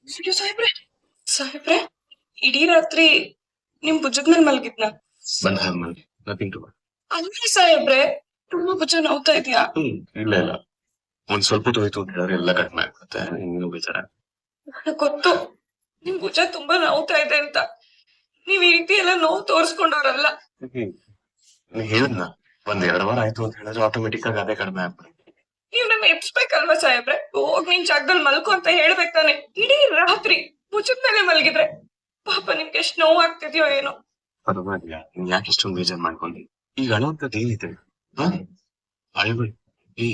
ಸಾಹೇಬ್ರೆ ಸಾಹೇಬ್ರೆ ಇಡೀ ರಾತ್ರಿ ನಿಮ್ ಭುಜದ ಮೇಲೆ ಮಲಗಿದ್ನ ನಥಿಂಗ್ ಟು ಅಲ್ರಿ ಸಾಹೇಬ್ರೆ ತುಂಬಾ ಭುಜ ನೋವ್ತಾ ಇದೆಯಾ? ಇಲ್ಲ ಇಲ್ಲ, ಒಂದ್ ಸ್ವಲ್ಪ ಹೋಯ್ತು ಅಂತ ಹೇಳಿದ್ರೆ ಎಲ್ಲ ಕಟ್ ಮಾಡ್ಬಿಡುತ್ತೆ. ನೀನು ಬೇಜಾರ. ನನಗ್ ಗೊತ್ತು ನಿಮ್ ಭುಜ ತುಂಬಾ ನೋವ್ತಾ ಇದೆ ಅಂತ. ನೀವ್ ಈ ರೀತಿ ಎಲ್ಲ ನೋವು ತೋರ್ಸ್ಕೊಂಡವ್ರಲ್ಲ. ಹೇಳದ್ನ ಒಂದ್ 2 ವಾರ ಆಯ್ತು ಅಂತ ಹೇಳಿದ್ರೆ ಆಟೋಮೆಟಿಕ್ ಆಗಿ ಅದೇ ಕಡಿಮೆ ಆಗ್ಬಿಡುತ್ತೆ. ನೀವ್ ನನ್ನ ಎಬ್ಸ್ಬೇಕಲ್ವಾ ಸಾಹೇಬ್ರೆ? ಹೋಗ್ ನಿನ್ ಜಾಗದಲ್ಲಿ ಮಲ್ಕೊ ಅಂತ ಹೇಳ್ಬೇಕು ತಾನೆ. ಇಡೀ ರಾತ್ರಿ ಭುಜದ ಮೇಲೆ ಮಲಗಿದ್ರೆ ಪಾಪ ನಿಮ್ಗೆ ಎಷ್ಟ್ ನೋವು ಆಗ್ತಿದ್ಯೋ ಏನೋ. ಪರವಾಗಿಲ್ಲ, ನೀನ್ ಯಾಕೆ ಇಷ್ಟೊಂದು ಬೇಜಾರ್ ಮಾಡ್ಕೊಂಡಿ? ಈಗ ಅಳೋಂಥದ್ದು ಏನಿದೆ? ಅಳ್ಬೇಡಿ.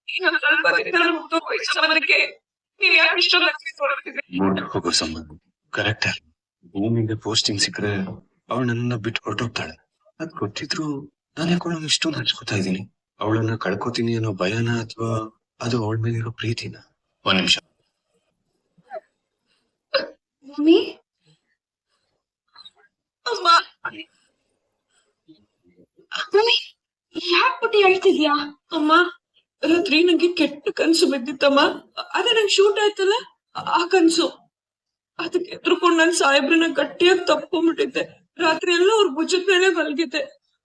ಇನ್ನೊಂದ್ ಸ್ವಲ್ಪ ದಿನದಲ್ಲಿ ಮುಗ್ದು ಹೋಯ್ತು ಸಂಬಂಧಕ್ಕೆ ನೀವ್ ಯಾಕೆ ಇಷ್ಟೊಂದು ಲಕ್ಷ್ಮಿ ತೋರಿಸ್ತಿದ್ರಿ? ಮುಂದೆ ಹೋಗೋ ಸಂಬಂಧ ಕರೆಕ್ಟ್. ಭೂಮಿಗೆ ಪೋಸ್ಟಿಂಗ್ ಸಿಕ್ಕರೆ ಅವಳು ನನ್ನ ಬಿಟ್ಟು ಹೊರಟೋಗ್ತಾಳೆ. ಅದ್ ಗೊತ್ತಿದ್ರು ನಾನು ಯಾಕೆ ಇಷ್ಟೊಂದು ಹಚ್ಕೋತಾ ಇದ್ದೀನಿ? ಅವಳನ್ನ ಕಳ್ಕೊತೀನಿ ಅನ್ನೋ ಭಯನ ಅಥವಾ ಅದು ಅವಳ ಮೇಲಿರೋ ಪ್ರೀತಿನ? ಒಂದ್ ನಿಮಿಷ. ಮಮ್ಮಿ ಅಮ್ಮ ಮಮ್ಮಿ ಯಾಕೆ ಪುಟ್ಟಿ ಹೇಳ್ತಿದ್ಯಾ? ಅಮ್ಮ ರಾತ್ರಿ ನಂಗೆ ಕೆಟ್ಟ ಕನ್ಸು ಬಿದ್ದಿತ್ತಮ್ಮ. ಅದೇ ನಂಗೆ ಶೂಟ್ ಆಯ್ತಲ್ಲ ಆ ಕನ್ಸು. ಅದಕ್ಕೆ ಎದ್ರುಕೊಂಡು ನನ್ ಸಾಹೇಬ್ರನ್ನ ಗಟ್ಟಿಯಾಗಿ ತಪ್ಕೊಂಡ್ಬಿಟ್ಟಿದ್ದೆ. ರಾತ್ರಿ ಎಲ್ಲ ಅವ್ರ ಭುಜದ ಮೇಲೆ ಮಲಗಿದ್ದೆ.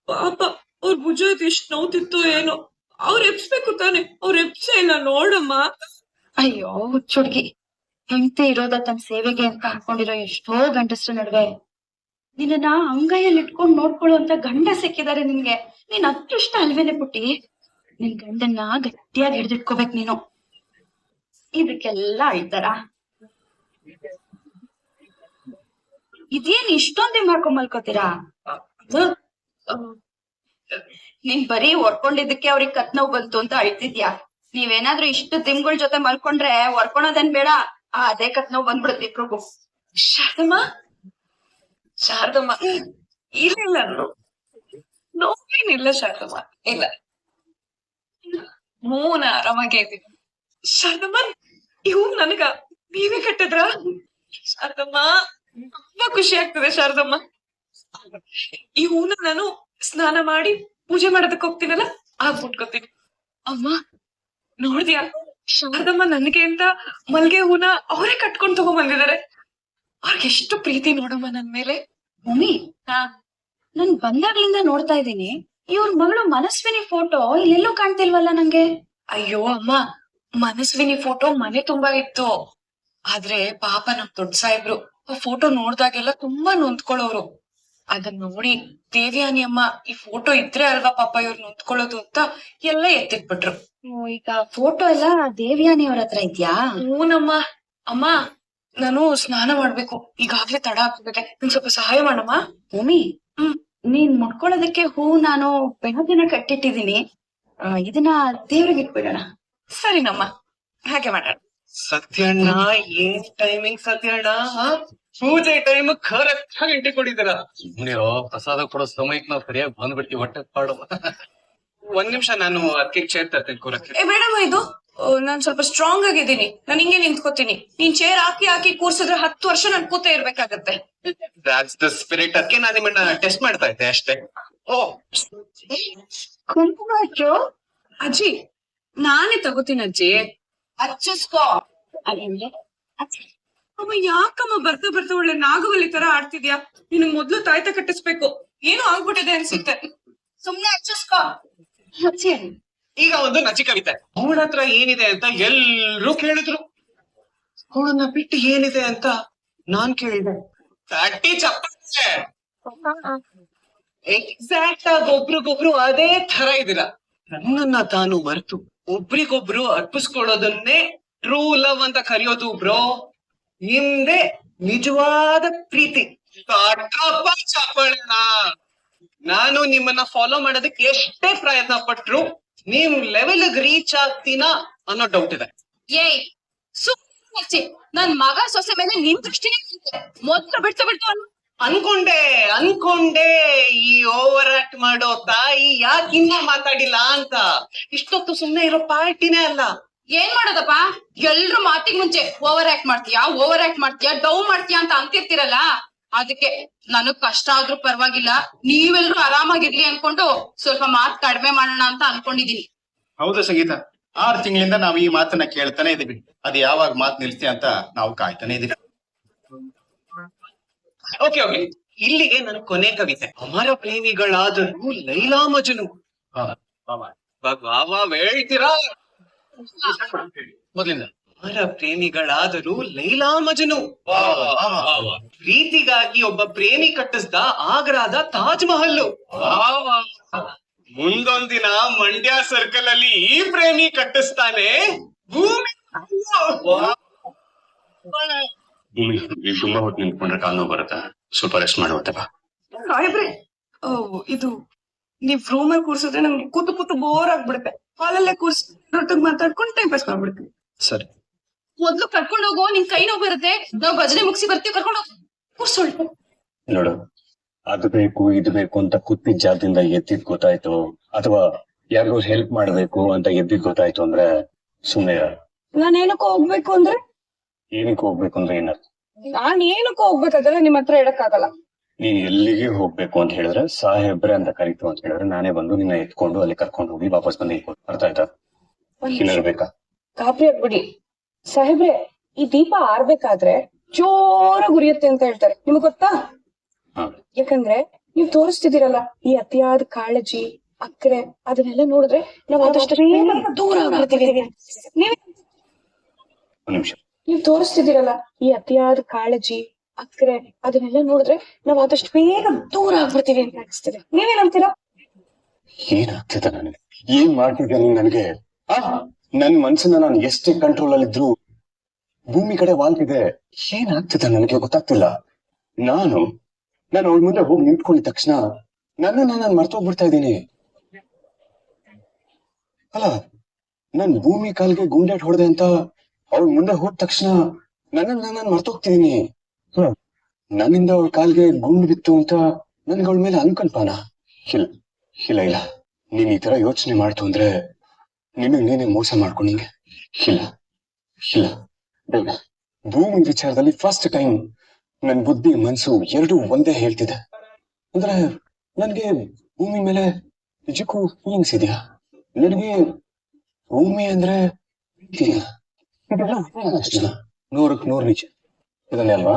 ಪಾಪ ಅವ್ರ ಭುಜ ಎಷ್ಟ್ ನೋವ್ತಿತ್ತು ಏನೋ. ಅವ್ರ ಎಬ್ಸ್ಬೇಕು ತಾನೆ, ಅವ್ರ ಎಬ್ಸೇ ಇಲ್ಲ ನೋಡಮ್ಮ. ಅಯ್ಯೋ ಹುಚ್ಚುಡ್ಗಿ, ಹೆಂಡತಿ ಇರೋದ ತನ್ನ ಸೇವೆಗೆ ಅಂತ ಅನ್ಕೊಂಡಿರೋ ಎಷ್ಟೋ ಗಂಡಸ್ರ ನಡುವೆ ನಿನ್ನ ಅಂಗೈಯಲ್ಲಿ ಇಟ್ಕೊಂಡು ನೋಡ್ಕೊಳ್ಳುವಂತ ಗಂಡ ಸಿಕ್ಕಿದಾರೆ ನಿನ್ಗೆ. ನೀನ್ ಅದೃಷ್ಟ ಅಲ್ವೇನೆ ಪುಟ್ಟಿ. ನಿನ್ ಗಂಡನ್ನ ಗಟ್ಟಿಯಾಗಿ ಹಿಡಿದಿಟ್ಕೋಬೇಕು ನೀನು. ಇದಕ್ಕೆಲ್ಲ ಅಳ್ತಾರ? ಇದೇನ್ ಇಷ್ಟೊಂದೇ ಮಾಡ್ಕೊಂಡ್ ಮಲ್ಕೋತೀರಾ? ನೀನ್ ಬರೀ ಹೊರ್ಕೊಂಡಿದ್ದಕ್ಕೆ ಅವ್ರಿಗೆ ಕತ್ ನೋವು ಬಂತು ಅಂತ ಅಳ್ತಿದ್ಯಾ? ನೀವೇನಾದ್ರೂ ಇಷ್ಟು ದಿಮ್ಗಳ ಜೊತೆ ಮಲ್ಕೊಂಡ್ರೆ ಹೊರ್ಕೊಳೋದೇನ್ ಬೇಡ, ಅದೇ ಕತ್ ನೋವು ಬಂದ್ಬಿಡುತ್ತೆ ಇಬ್ರಿಗೂ. ಶಾರದಮ್ಮ ಶಾರದಮ್ಮ ಇಲ್ಲ ನೋವೇನಿಲ್ಲ ಶಾರದಮ್ಮ, ಇಲ್ಲ ನಾ ಆರಾಮಾಗೇ ಇದ್ದೀನಿ. ಶಾರದಮ್ಮ ಈ ಹೂ ನನಗ ನೀವೇ ಕಟ್ಟಿದ್ರ? ಶಾರದಮ್ಮ ತುಂಬಾ ಖುಷಿ ಆಗ್ತದೆ ಶಾರದಮ್ಮ. ಈ ಹೂನ ನಾನು ಸ್ನಾನ ಮಾಡಿ ಪೂಜೆ ಮಾಡೋದಕ್ ಹೋಗ್ತೀನಲ್ಲ ಆಗ ಮುಟ್ಕೋತೀನಿ. ಅಮ್ಮ ನೋಡ್ದ್ಯಾ ಶಾರದಮ್ಮ ನನಗೆ ಅಂತ ಮಲ್ಗೆ ಹೂನ ಅವರೇ ಕಟ್ಕೊಂಡ್ ತಗೊಂಡ್ ಬಂದಿದ್ದಾರೆ. ಅವ್ರಿಗೆ ಎಷ್ಟು ಪ್ರೀತಿ ನೋಡಮ್ಮ ನನ್ ಮೇಲೆ. ಭೂಮಿ, ನನ್ ಬಂದಾಗ್ಲಿಂದ ನೋಡ್ತಾ ಇದ್ದೀನಿ, ಇವ್ರ ಮಗಳು ಮನಸ್ವಿನಿ ಫೋಟೋ ಇಲ್ಲೆಲ್ಲೂ ಕಾಣ್ತಿಲ್ವಲ್ಲ ನಂಗೆ. ಅಯ್ಯೋ ಅಮ್ಮ, ಮನಸ್ವಿನಿ ಫೋಟೋ ಮನೆ ತುಂಬಾ ಇತ್ತು. ಆದ್ರೆ ಪಾಪ ನಮ್ ದೊಡ್ಡ ಸಾಹೇಬ್ರು ಆ ಫೋಟೋ ನೋಡ್ದಾಗೆಲ್ಲ ತುಂಬಾ ನೊಂದ್ಕೊಳ್ಳೋರು. ಅದನ್ನ ನೋಡಿ ದೇವ್ಯಾನಿ ಅಮ್ಮ ಈ ಫೋಟೋ ಇದ್ರೆ ಅಲ್ವಾ ಪಾಪ ಇವ್ರು ನೊಂದ್ಕೊಳ್ಳೋದು ಅಂತ ಎಲ್ಲ ಎತ್ತಿಟ್ಬಿಟ್ರು. ಈಗ ಫೋಟೋ ಎಲ್ಲ ದೇವ್ಯಾನಿ ಅವ್ರ ಹತ್ರ ಇದ್ಯಾ? ಹೂನಮ್ಮ. ಅಮ್ಮ ನಾನು ಸ್ನಾನ ಮಾಡ್ಬೇಕು, ಈಗಾಗ್ಲೇ ತಡ ಆಗ್ತಿದೆ, ನನ್ ಸ್ವಲ್ಪ ಸಹಾಯ ಮಾಡಮ್ಮ. ಭೂಮಿ, ನೀನ್ ಮುಟ್ಕೊಳ್ಳೋದಕ್ಕೆ ಹೂ ನಾನು ಬೆಳಗಿನ ಕಟ್ಟಿಟ್ಟಿದೀನಿ. ಇದನ್ನ ದೇವ್ರಿಗೆ ಇಟ್ಬಿಡೋಣ. ಸರಿನಮ್ಮ, ಹಾಗೆ ಮಾಡೋಣ. ಸತ್ಯಣ್ಣ, ಏನ್ ಟೈಮಿಂಗ್ ಸತ್ಯಣ್ಣ? ಪೂಜೆ ಟೈಮ್ ಕರೆಕ್ಟ್ ಆಗಿ ಎಂಟ್ರಿ ಕೊಟ್ಟಿದ್ದೀರಾ. ಸುಮ್ನಿರೋ, ಪ್ರಸಾದ ಕೊಡೋ ಸಮಯಕ್ಕೆ ನಾವು ಸರಿಯಾಗಿ ಬಂದ್ಬಿಡ್ತೀವಿ. ಹೊಟ್ಟೆ ಪಾಡು. ಒಂದ್ ನಿಮಿಷ, ನಾನು ಅದಕ್ಕೆ ಚೇರ್ ತರ್ತೇನೆ ಕೂರಕ್ಕೆ. ಮೇಡಮ್ ಇದು ನಾನ್ ಸ್ವಲ್ಪ ಸ್ಟ್ರಾಂಗ್ ಆಗಿದ್ದೀನಿ, ನಾನು ಹಿಂಗೆ ನಿಂತ್ಕೋತೀನಿ. ನೀನ್ ಚೇರ್ ಹಾಕಿ ಹಾಕಿ ಕೂರ್ಸಿದ್ರೆ 10 ವರ್ಷ ನನ್ ಕೂತೆ ಇರ್ಬೇಕಾಗತ್ತೆ. That's the spirit. ಅದಕ್ಕೆ ನಾನು ನಿಮ್ಮನ್ನ ಟೆಸ್ಟ್ ಮಾಡ್ತಾ ಇದ್ದೆ ಅಷ್ಟೇ. ಓ ಕುಂಕುಮ ಹಚ್ಚು. ಅಜ್ಜಿ ನಾನೇ ತಗೋತೀನಿ ಅಜ್ಜಿ. ಹಚ್ಚಿಸ್ಕೋ. ಅಮ್ಮ ಯಾಕಮ್ಮ ಬರ್ತಾ ಬರ್ತಾ ಒಳ್ಳೆ ನಾಗವಲ್ಲಿ ತರ ಆಡ್ತಿದ್ಯಾ? ನಿನಗ್ ಮೊದ್ಲು ತಾಯ್ತ ಕಟ್ಟಿಸ್ಬೇಕು. ಏನೋ ಆಗ್ಬಿಟ್ಟಿದೆ ಅನ್ಸುತ್ತೆ. ಸುಮ್ನೆ ಹಚ್ಚಿಸ್ಕೋ. ಹಚ್ಚಿ. ಈಗ ಒಂದು ನಚಿಕವಿತೆ. ಅವಳ ಹತ್ರ ಏನಿದೆ ಅಂತ ಎಲ್ರೂ ಕೇಳಿದ್ರು, ಅವಳನ್ನ ಬಿಟ್ಟು ಏನಿದೆ ಅಂತ ನಾನ್ ಕೇಳಿದೆ. ತಟ್ಟಿ ಚಪ್ಪಾಳೆ. ಎಕ್ಸಾಕ್ಟ್ ಆಗಿ ಒಬ್ರಿಗೊಬ್ರು ಅದೇ ತರ ಇದೀರ. ನನ್ನನ್ನ ತಾನು ಮರೆತು ಒಬ್ರಿಗೊಬ್ರು ಅರ್ಪಿಸ್ಕೊಳ್ಳೋದನ್ನೇ ಟ್ರೂ ಲವ್ ಅಂತ ಕರೆಯೋದು ಬ್ರೋ. ನಿಮ್ದೆ ನಿಜವಾದ ಪ್ರೀತಿ. ಚಪ್ಪಾಳೆನಾ? ನಾನು ನಿಮ್ಮನ್ನ ಫಾಲೋ ಮಾಡೋದಕ್ಕೆ ಎಷ್ಟೇ ಪ್ರಯತ್ನ ಪಟ್ರು ನಿಮ್ ಲೆವೆಲ್ ರೀಚ್ ಆಗ್ತೀನಾ ಅನ್ನೋ ಡೌಟ್ ಇದೆ. ಏಯ್ ಸುಮ್ಮನೆ ನನ್ ಮಗ ಸೊಸೆ ಮೇಲೆ ನಿನ್ ದೃಷ್ಟಿನೇ ಮೊದ್ಲು ಬಿಡ್ತು ಅನ್ಕೊಂಡೆ ಈ ಓವರ್ ಆಕ್ಟ್ ಮಾಡೋ ತಾಯಿ ಯಾಕಿನ್ನ ಮಾತಾಡಿಲ್ಲ ಅಂತ. ಇಷ್ಟೊತ್ತು ಸುಮ್ನೆ ಇರೋ ಪಾರ್ಟಿನೇ ಅಲ್ಲ. ಏನ್ ಮಾಡೋದಪ್ಪ, ಎಲ್ರು ಮಾತಿಗೆ ಮುಂಚೆ ಓವರ್ ಆಕ್ಟ್ ಮಾಡ್ತೀಯಾ ಡೌ ಮಾಡ್ತೀಯಾ ಅಂತ ಅಂತಿರ್ತಿರಲ್ಲ. ಅದಕ್ಕೆ ನನಗ್ ಕಷ್ಟ ಆದ್ರೂ ಪರವಾಗಿಲ್ಲ, ನೀವೆಲ್ರು ಆರಾಮಾಗಿರ್ಲಿ ಅನ್ಕೊಂಡು ಸ್ವಲ್ಪ ಮಾತ್ ಕಡಿಮೆ ಮಾಡೋಣ ಅಂತ ಅನ್ಕೊಂಡಿದೀನಿ. ಹೌದು ಸಂಗೀತ, 6 ತಿಂಗಳಿಂದ ನಾವು ಈ ಮಾತನ್ನ ಕೇಳ್ತಾನೆ ಇದೀವಿ. ಅದು ಯಾವಾಗ ಮಾತು ನಿಲ್ಸಿ ಅಂತ ನಾವು ಕಾಯ್ತಾನೆ ಇದೀವಿ. ಓಕೆ ಓಕೆ, ಇಲ್ಲಿಗೆ ನನ್ನ ಕೊನೆ ಕವಿತೆ. ಅಮರ ಪ್ರೇಮಿಗಳಾದರೂ ಲೈಲಾ ಮಜನು. ಹೇಳ್ತೀರಾ? ಮೊದ್ಲಿಂದ ಅಮರ ಪ್ರೇಮಿಗಳಾದರೂ ಲೈಲಾ ಮಜನು. ಪ್ರೀತಿಗಾಗಿ ಒಬ್ಬ ಪ್ರೇಮಿ ಕಟ್ಟಿಸ್ದ ಆಗ್ರಾದ ತಾಜ್ ಮಹಲ್. ಮುಂದೊಂದಿನ ಮಂಡ್ಯ ಸರ್ಕಲ್ ಅಲ್ಲಿ ಈ ಪ್ರೇಮಿ ಕಟ್ಟಿಸ್ತಾನೆ ಭೂಮಿ. ಭೂಮಿ, ನೀವ್ ತುಂಬಾ ಹೊತ್ತು ನಿಂತ್ಕೊಂಡ್ರೆ ಕಾಲ್ ನೋವು ಬರುತ್ತಾ? ಸ್ವಲ್ಪ ರೆಸ್ಟ್ ಮಾಡುವತ್ತಪ್ಪ. ಸಾಹೇಬ್ರೆ, ಇದು ನೀವ್ ರೂಮ್ ಅಲ್ಲಿ ಕೂರ್ಸಿದ್ರೆ ನಮ್ಗೆ ಕೂತು ಕೂತು ಬೋರ್ ಆಗ್ಬಿಡುತ್ತೆ. ಹಾಲಲ್ಲೇ ಕೂರ್ಸಿ ಮಾತಾಡ್ಕೊಂಡು ಟೈಮ್ ಪಾಸ್ ಮಾಡ್ಬಿಡ್ತೀವಿ. ಸರಿ. ಮೊದ್ಲು ಕರ್ಕೊಂಡು ಹೋಗೋ, ನಿನ್ ಕೈ ನೋವು ಬರುತ್ತೆ. ನಾವು ಭಜನೆ ಮುಗಿಸಿ ಬರ್ತೀವಿ, ಕರ್ಕೊಂಡು ಹೋಗ್. ಕೂರ್ಸೋಳ್ತು. ನೋಡು, ಅದು ಬೇಕು ಇದು ಬೇಕು ಅಂತ ಕೂತಿದ್ದ ಜಾಗದಿಂದ ಎದ್ದಿದ್ ಗೊತ್ತಾಯ್ತು, ಅಥವಾ ಯಾರಿಗೂ ಹೆಲ್ಪ್ ಮಾಡ್ಬೇಕು ಅಂತ ಎದ್ದಿದ್ ಗೊತ್ತಾಯ್ತು ಅಂದ್ರೆ ಸುಮ್ನೆ ಇರು. ನಾನ್ ಏನಕ್ಕೋ ಹೋಗ್ಬೇಕು ಅಂದ್ರೆ ಏನಕ್ಕೆ ಹೋಗ್ಬೇಕು ಅಂದ್ರೆ ಏನರ್ಥ? ನಾನ್ ಏನಕ್ಕೋ ಹೋಗ್ಬೇಕಾದ್ರೆ ನಿಮ್ ಹತ್ರ ಹೇಳಕ್ಕಾಗಲ್ಲ. ನೀನ್ ಎಲ್ಲಿಗೆ ಹೋಗ್ಬೇಕು ಅಂತ ಹೇಳಿದ್ರೆ ಸಾಹೇಬ್ರೆ ಅಂತ ಕರೀತು ಅಂತ ಹೇಳಿದ್ರೆ ನಾನೇ ಬಂದು ನಿನ್ನ ಎತ್ಕೊಂಡು ಅಲ್ಲಿ ಕರ್ಕೊಂಡು ಹೋಗಿ ವಾಪಸ್ ಬಂದು ಅರ್ಥ ಆಯ್ತಾ? ಬೇಕಾ? ಗಾಬರಿ ಆಗ್ಬಿಡಿ ಸಾಹೇಬ್ರೆ, ಈ ದೀಪ ಆರ್ಬೇಕಾದ್ರೆ ಜೋರಾಗಿ ಉರಿಯುತ್ತೆ ಅಂತ ಹೇಳ್ತಾರೆ, ನಿಮ್ಗ್ ಗೊತ್ತಾ? ಯಾಕಂದ್ರೆ ನೀವ್ ತೋರಿಸ್ತಿದ್ದೀರಲ್ಲ ಈ ಅತಿಯಾದ ಕಾಳಜಿ, ಅಕ್ರೆ, ಅದನ್ನೆಲ್ಲ ನೋಡಿದ್ರೆ ನಾವ್ ಆದಷ್ಟು ದೂರ ಆಗ್ಬಿಡ್ತೀವಿ. ಒಂದ್ ನಿಮಿಷ. ನೀವ್ ತೋರಿಸ್ತಿದ್ದೀರಲ್ಲ ಈ ಅತಿಯಾದ ಕಾಳಜಿ, ಅಕ್ರೆ, ಅದನ್ನೆಲ್ಲ ನೋಡಿದ್ರೆ ನಾವ್ ಆದಷ್ಟು ಬೇಗ ದೂರ ಆಗ್ಬಿಡ್ತೀವಿ ಅಂತ ಅನಿಸ್ತಿದೆ. ನೀವೇನಂತೀರಾ? ಏನಾಗ್ತಿದೆ ನನಗೆ? ಏನ್ ಮಾಡ್ತಿದ್ದೆ ನೀನ್ ನನಗೆ? ನನ್ ಮನ್ಸನ್ನ ನಾನು ಎಷ್ಟೇ ಕಂಟ್ರೋಲ್ ಅಲ್ಲಿ ಇದ್ರು ಭೂಮಿ ಕಡೆ ವಾಲ್ತಿದೆ. ಏನಾಗ್ತಿದೆ ನನಗೆ ಗೊತ್ತಾಗ್ತಿಲ್ಲ. ನಾನು ಅವಳ ಮುಂದೆ ಹೋಗಿ ನಿಂತ್ಕೊಂಡಿದ ತಕ್ಷಣ ನಾನು ಮರ್ತೋಗ್ಬಿಡ್ತಾ ಇದ್ದೀನಿ. ಅಲ್ಲ, ನನ್ ಭೂಮಿ ಕಾಲ್ಗೆ ಗುಂಡೇಟ್ ಹೊಡೆದೆ ಅಂತ ಅವಳ ಮುಂದೆ ಹೋದ ತಕ್ಷಣ ನಾನು ಮರ್ತೋಗ್ತಿದೀನಿ. ನನ್ನಿಂದ ಅವಳ ಕಾಲ್ಗೆ ಗುಂಡು ಬಿತ್ತು ಅಂತ ನನ್ಗೆ ಅವಳ ಮೇಲೆ ಅನ್ಕಲ್ಪಾನ? ಇಲ್ಲ, ನೀನ್ ಈ ತರ ಯೋಚನೆ ಮಾಡ್ತು ಅಂದ್ರೆ ನೀನೇ ಮೋಸ ಮಾಡ್ಕೊಂಡಂಗೆ. ಇಲ್ಲ, ಭೂಮಿ ವಿಚಾರದಲ್ಲಿ ಫಸ್ಟ್ ಟೈಮ್ ನನ್ ಬುದ್ಧಿ ಮನ್ಸು ಎರಡೂ ಒಂದೇ ಹೇಳ್ತಿದೆ. ಅಂದ್ರೆ ನನ್ಗೆ ಭೂಮಿ ಮೇಲೆ ನಿಜಕ್ಕೂ ಫೀಲಿಂಗ್ಸ್ ಇದೆಯಾ? ನನಗೆ ಭೂಮಿ ಅಂದ್ರೆ ನೂರಕ್ಕೆ 100 ನಿಜ. ಇದನ್ನೇ ಅಲ್ವಾ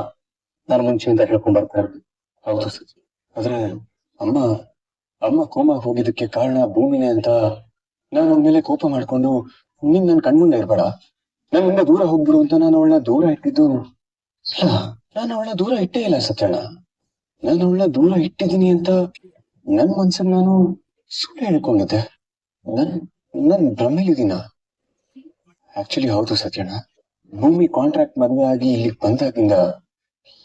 ನಾನು ಮುಂಚೆಯಿಂದ ಹೇಳ್ಕೊಂಡ್ ಬರ್ತಾ ಇರೋದು. ಹೌದು, ಆದ್ರೆ ಅಮ್ಮ ಕೋಮ ಹೋಗಿದ್ದಕ್ಕೆ ಕಾರಣ ಭೂಮಿನೇ ಅಂತ ನಾನು ಅವಳ ಮೇಲೆ ಕೋಪ ಮಾಡ್ಕೊಂಡು ನೀನ್ ನನ್ ಕಣ್ಮುಂದೆ ಇರ್ಬೇಡ, ನನ್ನಿಂದ ದೂರ ಹೋಗ್ಬಿಡು ಅಂತ ನಾನು ಅವಳನ್ನ ದೂರ ಇಟ್ಟಿದ್ದು. ನಾನು ಅವಳನ್ನ ದೂರ ಇಟ್ಟೇ ಇಲ್ಲ ಸತ್ಯಣ್ಣ. ನಾನು ಅವಳನ್ನ ದೂರ ಇಟ್ಟಿದ್ದೀನಿ ಅಂತ ನನ್ ಮನ್ಸಲ್ಲಿ ನಾನು ಸುಳ್ಳು ಹೇಳ್ಕೊಂಡಿದ್ದೆ. ನನ್ ಭ್ರಮೆಲಿದ್ದೀನ. ಆಕ್ಚುಲಿ ಹೌದು ಸತ್ಯಣ್ಣ, ಭೂಮಿ ಕಾಂಟ್ರಾಕ್ಟ್ ಮದುವೆ ಆಗಿ ಇಲ್ಲಿ ಬಂದಾಗಿಂದ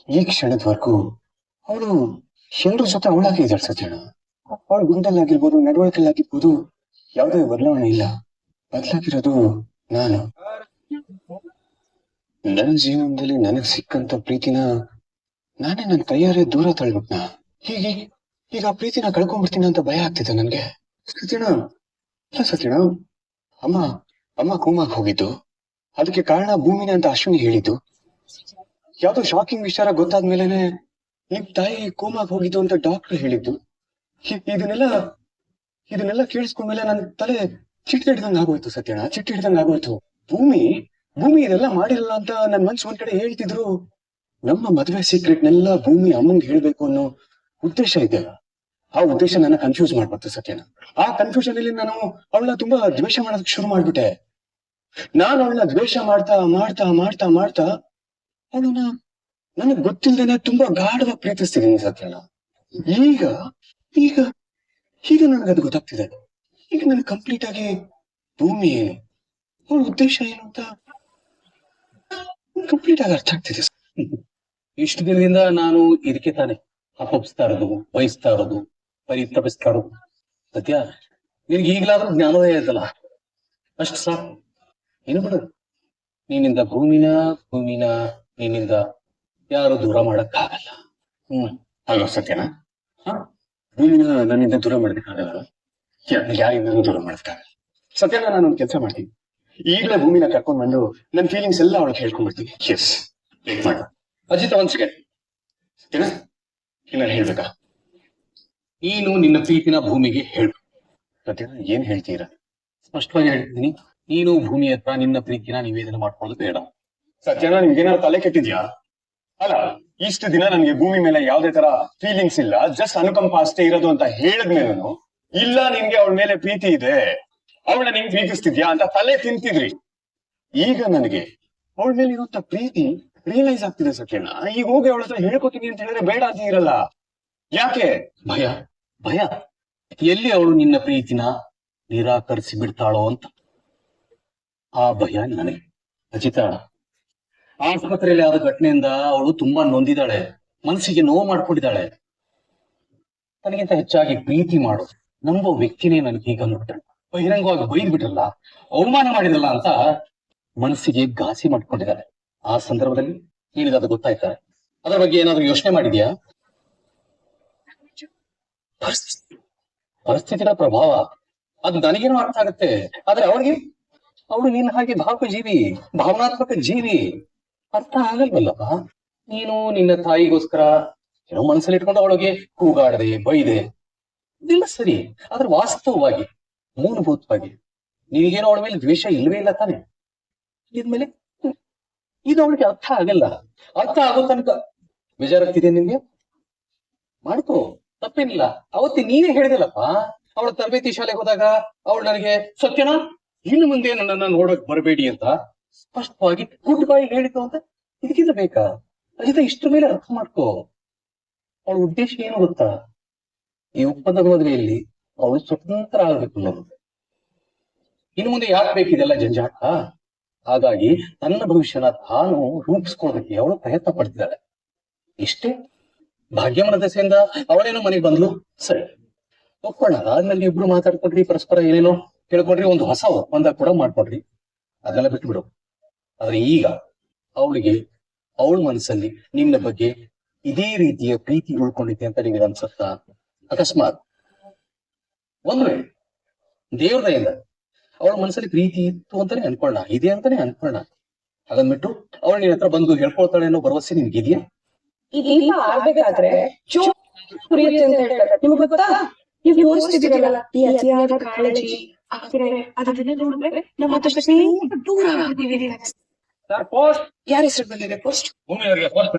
ಈ ಕ್ಷಣದವರೆಗೂ ಅವಳು ಎಲ್ಲರ ಜೊತೆ ಅವಳಾಗಿ ಇದ್ದಾಳೆ ಸತ್ಯಣ್ಣ. ಅವಳ ಗುಂಡಲ್ಲಾಗಿರ್ಬೋದು, ನಡವಳಿಕೆಲ್ಲಾಗಿರ್ಬೋದು ಯಾವುದೇ ಬದಲಾವಣೆ ಇಲ್ಲ. ಬದಲಾಗಿರೋದು ನಾನು. ನನ್ನ ಜೀವನದಲ್ಲಿ ನನಗ್ ಸಿಕ್ಕಂತ ಪ್ರೀತಿನ ನಾನೇ ನನ್ನ ಕೈಯಾರೆ ದೂರ ತಳ್ಬಿಟ್ನ. ಈಗ ಆ ಪ್ರೀತಿನ ಕಳ್ಕೊಂಡ್ಬಿಡ್ತೀನಿ ಅಂತ ಭಯ ಆಗ್ತಿದೆ ನನ್ಗೆ. ಸತ್ಯಣ್ಣ, ಅಮ್ಮ ಕೋಮಾಗ್ ಹೋಗಿದ್ದು ಅದಕ್ಕೆ ಕಾರಣ ಭೂಮಿನೇ ಅಂತ ಅಶ್ವಿನಿ ಹೇಳಿದ್ದು. ಯಾವ್ದೋ ಶಾಕಿಂಗ್ ವಿಚಾರ ಗೊತ್ತಾದ್ಮೇಲೆನೆ ನಿಮ್ ತಾಯಿ ಕೋಮಾಗ್ ಹೋಗಿದ್ದು ಅಂತ ಡಾಕ್ಟರ್ ಹೇಳಿದ್ದು. ಇದನ್ನೆಲ್ಲ ಕೇಳಿಸ್ಕೊಂಡ್ಮೇಲೆ ನನ್ ತಲೆ ಚಿಟ್ಟಿ ಹಿಡ್ದಂಗ್ ಆಗೋಯ್ತು ಸತ್ಯಣ್ಣ, ಚಿಟ್ಟಿ ಹಿಡ್ದಂಗ್ ಆಗೋಯ್ತು. ಭೂಮಿ ಇದೆಲ್ಲ ಮಾಡಿರಲ್ಲ ಅಂತ ನನ್ ಮನ್ಸು ಒಂದ್ ಕಡೆ ಹೇಳ್ತಿದ್ರು. ನಮ್ಮ ಮದುವೆ ಸೀಕ್ರೆಟ್ನೆಲ್ಲ ಭೂಮಿ ಅಮ್ಮಂಗ್ ಹೇಳ್ಬೇಕು ಅನ್ನೋ ಉದ್ದೇಶ ಇದೆಯಲ್ಲ, ಆ ಉದ್ದೇಶ ನನ್ನ ಕನ್ಫ್ಯೂಸ್ ಮಾಡ್ಬಾರ್ದು ಸತ್ಯನ. ಆ ಕನ್ಫ್ಯೂಷನ್ ಅಲ್ಲಿ ನಾನು ಅವಳನ್ನ ತುಂಬಾ ದ್ವೇಷ ಮಾಡೋದಕ್ಕೆ ಶುರು ಮಾಡ್ಬಿಟ್ಟೆ. ನಾನು ಅವಳನ್ನ ದ್ವೇಷ ಮಾಡ್ತಾ ಮಾಡ್ತಾ ಮಾಡ್ತಾ ಮಾಡ್ತಾ ಅವಳನ್ನ ನನಗ್ ಗೊತ್ತಿಲ್ದೇನೆ ತುಂಬಾ ಗಾಢವಾಗಿ ಪ್ರೀತಿಸ್ತಿದ್ದೀನಿ ಸತ್ಯನ. ಈಗ ನನಗದು ಗೊತ್ತಾಗ್ತಿದೆ. ಈಗ ನನಗೆ ಕಂಪ್ಲೀಟ್ ಆಗಿ ಭೂಮಿ ಏನು, ಅವಳ ಉದ್ದೇಶ ಏನು ಅಂತ ಕಂಪ್ಲೀಟ್ ಆಗಿ ಅರ್ಥ ಆಗ್ತಿದೆ. ಇಷ್ಟು ದಿನದಿಂದ ನಾನು ಇದಕ್ಕೆ ತಾನೆ ಅಪೋಪಿಸ್ತಾ ಇರೋದು, ವಹಿಸ್ತಾ ಇರೋದು, ಪರಿತಪಿಸ್ತಾ ಇರೋದು. ಸತ್ಯ, ನಿನ್ಗೆ ಈಗ್ಲಾದ್ರೂ ಜ್ಞಾನೋದಯ ಆಯ್ತಲ್ಲ, ಅಷ್ಟು ಸಾಕು. ಏನು ಬಿಡು, ನೀನಿಂದ ಭೂಮಿನ ನಿನ್ನಿಂದ ಯಾರು ದೂರ ಮಾಡಕ್ಕಾಗಲ್ಲ. ಅಲ್ವಾ ಸತ್ಯನ? ಭೂಮಿನ ನನ್ನಿಂದ ದೂರ ಮಾಡೋದಕ್ಕಾಗಲ್ಲ, ಯಾರಿಂದನೂ ದೂರ ಮಾಡೋದಕ್ಕಾಗಲ್ಲ. ಸತ್ಯನ ನಾನೊಂದು ಕೆಲಸ ಮಾಡ್ತೀನಿ, ಈಗಲೇ ಭೂಮಿನ ಕರ್ಕೊಂಡ್ ಬಂದು ನನ್ನ ಫೀಲಿಂಗ್ಸ್ ಎಲ್ಲ ಅವಳಿಗೆ ಹೇಳ್ಕೊಂಡ್ಬಿಡ್ತೀನಿ. ಎಸ್, ವೇಟ್ ಮಾಡ. ಅಜಿತ್, ಒಂದ್ ಸೆಕೆಂಡ್. ಸತ್ಯನ, ಏನಾರು ಹೇಳ್ಬೇಕಾ? ನೀನು ನಿನ್ನ ಪ್ರೀತಿನ ಭೂಮಿಗೆ ಹೇಳ್ಬೇಕು. ಸತ್ಯನ, ಏನ್ ಹೇಳ್ತೀರಾ? ಸ್ಪಷ್ಟವಾಗಿ ಹೇಳ್ತೀನಿ, ನೀನು ಭೂಮಿ ಹತ್ರ ನಿನ್ನ ಪ್ರೀತಿನ ನಿವೇದನೆ ಮಾಡ್ಕೊಳ್ಳೋದು ಬೇಡ. ಸತ್ಯನ ನಿಮ್ಗೇನಾದ್ರು ತಲೆ ಕೆಟ್ಟಿದ್ಯಾ? ಅಲ್ಲ, ಇಷ್ಟು ದಿನ ನನ್ಗೆ ಭೂಮಿ ಮೇಲೆ ಯಾವ್ದೇ ತರ ಫೀಲಿಂಗ್ಸ್ ಇಲ್ಲ, ಜಸ್ಟ್ ಅನುಕಂಪ ಅಷ್ಟೇ ಇರೋದು ಅಂತ ಹೇಳಿದ್ಮೇಲೂ ಇಲ್ಲ ನಿನ್ಗೆ ಅವಳ ಮೇಲೆ ಪ್ರೀತಿ ಇದೆ, ಅವಳ ನಿಂಗೆ ಪ್ರೀತಿಸ್ತಿದ್ಯಾ ಅಂತ ತಲೆ ತಿಂತಿದ್ರಿ. ಈಗ ನನಗೆ ಅವಳ ಮೇಲೆ ಇರುವಂತ ಪ್ರೀತಿ ರಿಯಲೈಸ್ ಆಗ್ತಿದೆ ಸತ್ಯನ. ಈಗ ಹೋಗಿ ಅವಳ ಹತ್ರ ಹೇಳ್ಕೊತೀನಿ ಅಂತ ಹೇಳಿದ್ರೆ ಬೇಡ ಅಂತ ಇರಲ್ಲ. ಯಾಕೆ? ಭಯ ಭಯ, ಎಲ್ಲಿ ಅವಳು ನಿನ್ನ ಪ್ರೀತಿನ ನಿರಾಕರಿಸಿ ಬಿಡ್ತಾಳೋ ಅಂತ ಆ ಭಯ ನನಗೆ. ರಚಿತ, ಆಸ್ಪತ್ರೆಯಲ್ಲಿ ಆದ ಘಟನೆಯಿಂದ ಅವಳು ತುಂಬಾ ನೊಂದಿದ್ದಾಳೆ, ಮನಸ್ಸಿಗೆ ನೋವು ಮಾಡ್ಕೊಂಡಿದ್ದಾಳೆ. ನನಗಿಂತ ಹೆಚ್ಚಾಗಿ ಪ್ರೀತಿ ಮಾಡು ನಂಬೋ ವ್ಯಕ್ತಿನೇ ನನಗೆ ಹೀಗ ನೋಡ್ತಾಳೆ. ಬಹಿರಂಗವಾಗಿ ಬೈದ್ ಬಿಟ್ರಲ್ಲ, ಅವಮಾನ ಮಾಡಿದ್ರಲ್ಲ ಅಂತ ಮನಸ್ಸಿಗೆ ಘಾಸಿ ಮಾಡ್ಕೊಂಡಿದ್ದಾಳೆ. ಆ ಸಂದರ್ಭದಲ್ಲಿ ಏನಿದೆ ಗೊತ್ತಾಯ್ತಾ? ಅದರ ಬಗ್ಗೆ ಏನಾದ್ರು ಯೋಚನೆ ಮಾಡಿದ್ಯಾ? ಪರಿಸ್ಥಿತಿಗಳ ಪ್ರಭಾವ ಅದು ನನಗೇನೋ ಅರ್ಥ ಆಗುತ್ತೆ, ಆದ್ರೆ ಅವಳಿಗೆ, ಅವಳು ನಿನ್ನ ಹಾಗೆ ಭಾವುಕ ಜೀವಿ, ಭಾವನಾತ್ಮಕ ಜೀವಿ, ಅರ್ಥ ಆಗಲ್ವಲ್ಲಪ್ಪ. ನೀನು ನಿನ್ನ ತಾಯಿಗೋಸ್ಕರ ಏನೋ ಮನಸ್ಸಲ್ಲಿ ಇಟ್ಕೊಂಡು ಅವಳಿಗೆ ಕೂಗಾಡದೆ ಬೈದೆ, ಇದೆಲ್ಲ ಸರಿ. ಆದ್ರೆ ವಾಸ್ತವವಾಗಿ ಮೂಲಭೂತವಾಗಿ ನಿನಗೇನೋ ಅವಳ ಮೇಲೆ ದ್ವೇಷ ಇಲ್ವೇ ಇಲ್ಲ ತಾನೆ? ಇದ್ಮೇಲೆ ಇದು ಅವಳಿಗೆ ಅರ್ಥ ಆಗಲ್ಲ. ಅರ್ಥ ಆಗೋ ತನಕ ಬೇಜಾರಾಗ್ತಿದೆ ನಿನ್ಗೆ, ಮಾಡ್ಕೋ, ತಪ್ಪೇನಿಲ್ಲ. ಅವತ್ತಿ ನೀವೇ ಹೇಳಿದಿಲ್ಲಪ್ಪ, ಅವಳ ತರಬೇತಿ ಶಾಲೆಗೆ ಹೋದಾಗ ಅವಳು ನನಗೆ ಸತ್ಯನ ಇನ್ನು ಮುಂದೆ ನನ್ನನ್ನ ನೋಡಕ್ ಬರಬೇಡಿ ಅಂತ ಸ್ಪಷ್ಟವಾಗಿ ಗುಡ್ ಬಾಯ್ ಹೇಳಿದ್ದು ಅಂತ. ಇದಕ್ಕಿಂತ ಬೇಕಾ? ಅಜಿತ, ಇಷ್ಟ್ರ ಮೇಲೆ ಅರ್ಥ ಮಾಡ್ಕೋ. ಅವಳ ಉದ್ದೇಶ ಏನು ಗೊತ್ತಾ? ಈ ಒಪ್ಪಂದದ ಮದುವೆಯಲ್ಲಿ ಅವಳು ಸ್ವತಂತ್ರ ಆಗ್ಬೇಕು ಅನ್ನೋದು. ಇನ್ನು ಮುಂದೆ ಯಾಕೆ ಬೇಕಿದೆಲ್ಲ ಜಂಜಾಟ? ಹಾಗಾಗಿ ತನ್ನ ಭವಿಷ್ಯನ ತಾನು ರೂಪಿಸ್ಕೊಳ್ಳೋದಕ್ಕೆ ಅವಳು ಪ್ರಯತ್ನ ಪಡ್ತಿದ್ದಾಳೆ. ಇಷ್ಟೇ. ಭಾಗ್ಯಮನ ದೆಸೆಯಿಂದ ಅವಳೇನೋ ಮನೆಗೆ ಬಂದ್ಲು, ಸರಿ ಒಪ್ಪೋಣ. ಆದ್ಮೇಲೆ ಇಬ್ರು ಮಾತಾಡ್ಕೊಂಡ್ರಿ, ಪರಸ್ಪರ ಏನೇನೋ ಕೇಳ್ಕೊಂಡ್ರಿ, ಒಂದು ಹೊಸ ಒಪ್ಪಂದ ಕೂಡ ಮಾಡ್ಕೊಂಡ್ರಿ, ಅದನ್ನೆಲ್ಲ ಬಿಟ್ಟು ಬಿಡು. ಆದ್ರೆ ಈಗ ಅವಳಿಗೆ ಅವಳ ಮನಸ್ಸಲ್ಲಿ ನಿನ್ನ ಬಗ್ಗೆ ಇದೇ ರೀತಿಯ ಪ್ರೀತಿ ಉಳ್ಕೊಂಡಿದ್ದೆ ಅಂತ ನಿಮಗೆ ಅನ್ಸುತ್ತಾ? ಅಕಸ್ಮಾತ್ ಒಂದ್ ವೇಳೆ ದೇವ್ರ ದಯಿಂದ ಅವಳ ಮನಸ್ಸಲ್ಲಿ ಪ್ರೀತಿ ಇತ್ತು ಅಂತಾನೆ ಅನ್ಕೊಳ್ಳೋಣ, ಇದೆ ಅಂತಾನೆ ಅನ್ಕೊಳ್ಳೋಣ, ಅದನ್ಬಿಟ್ಟು ಅವಳು ನಿನ್ನ ಹತ್ರ ಬಂದು ಹೇಳ್ಕೊಳ್ತಾಳೆ ಅನ್ನೋ ಭರವಸೆ ನಿನ್ಗಿದ್ಯಾ? ಈ ದೀಪ ಆರ್ಬೇಕಾದ್ರೆ ಉರಿಯುತ್ತೆ ಅಂತ ಹೇಳ್ತಾರೆ. ನಿಮ್ಗೆ ಗೊತ್ತಾ? ನೀವು ತೋರಿಸ್ತಿದ್ದೀರಲ್ಲ ಈ ಅತಿಯಾದ ಕಾಳಜಿ, ಆದ್ರೆ ಅದನ್ನ ನೋಡಿದ್ರೆ ನಮ್ಮ ಹತ್ರ ದೂರ ಆಗ್ತೀವಿ. ಪೋಸ್ಟ್ ಯಾರ ಹೆಸರು ಬಂದಿದೆ ಪೋಸ್ಟ್? ಭೂಮಿ